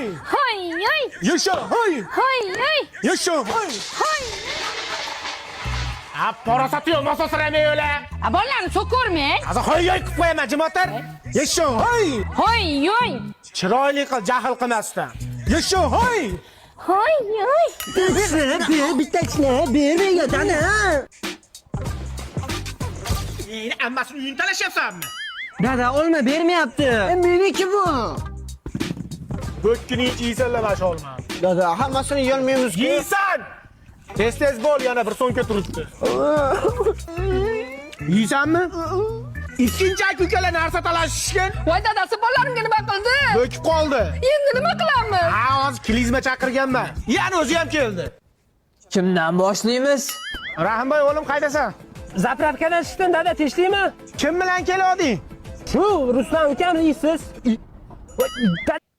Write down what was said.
hoy. Hoy, hoy. Yaşa hoy. Hoy, hoy. Yaşa hoy. Hoy. Para satıyor masa sıramıyor öyle. Abollarni so'kormang. Hozir hoy hoy qilib qo'yaman jimotar. Yaşa hoy. Hoy, hoy. Chiroyli qil, jahl qilmasdan. Yaşa hoy. Hoy, hoy. Bittasini ber menga Yeni ammasini uyini talashyapsanmi? dada olma bermayapti. Meniki bu. Bo'kkini yeysanlar mana shu olma. Dada hammasini yeyolmaymiz-ku. Yeysan. Tez bo'l, yana bir so'mga turibdi. Yeysanmi? Ikkinchi aka-ukalar narsa talashishgan. Voy dadasi bolalarimga nima qildi? Bo'kib qoldi. Endi nima qilamiz? Ha, hozir klizma chaqirganman. Yana o'zi ham keldi. Kimdan boshlaymiz? Rahimboy o'g'lim qaydasan? Zapravkadan chiqdim dada, tinchlikmi? Kim bilan kelding? Shu Ruslan ukam deysiz.